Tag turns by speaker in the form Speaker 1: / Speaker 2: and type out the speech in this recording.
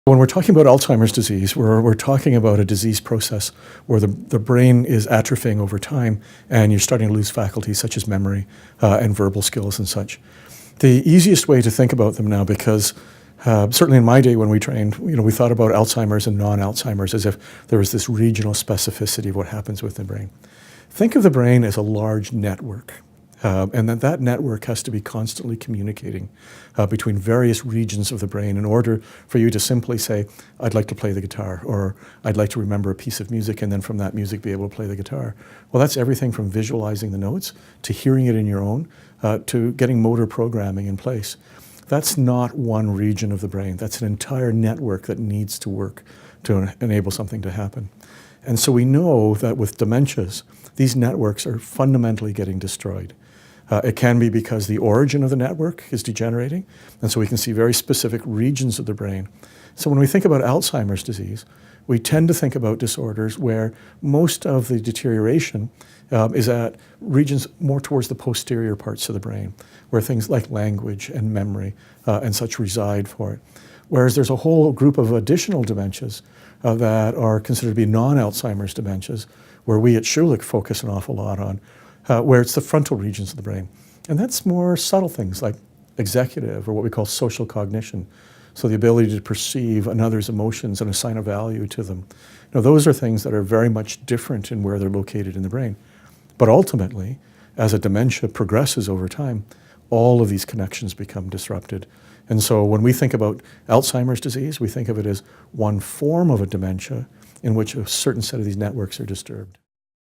Speaker 1: When we're talking about Alzheimer's disease, we're talking about a disease process where the brain is atrophying over time and you're starting to lose faculties such as memory and verbal skills and such. The easiest way to think about them now, because certainly in my day when we trained, we thought about Alzheimer's and non-Alzheimer's as if there was this regional specificity of what happens with the brain. Think of the brain as a large network. And that network has to be constantly communicating between various regions of the brain in order for you to simply say, I'd like to play the guitar, or I'd like to remember a piece of music and then from that music be able to play the guitar. Well, that's everything from visualizing the notes to hearing it in your own to getting motor programming in place. That's not one region of the brain. That's an entire network that needs to work to enable something to happen. And so we know that with dementias, these networks are fundamentally getting destroyed. It can be because the origin of the network is degenerating, and so we can see very specific regions of the brain. So when we think about Alzheimer's disease, we tend to think about disorders where most of the deterioration is at regions more towards the posterior parts of the brain, where things like language and memory and such reside for it. Whereas there's a whole group of additional dementias that are considered to be non-Alzheimer's dementias, where we at Schulich focus an awful lot on, where it's the frontal regions of the brain. And that's more subtle things like executive or what we call social cognition. So the ability to perceive another's emotions and assign a value to them. Those are things that are very much different in where they're located in the brain. But ultimately, as a dementia progresses over time, all of these connections become disrupted. And so when we think about Alzheimer's disease, we think of it as one form of a dementia in which a certain set of these networks are disturbed.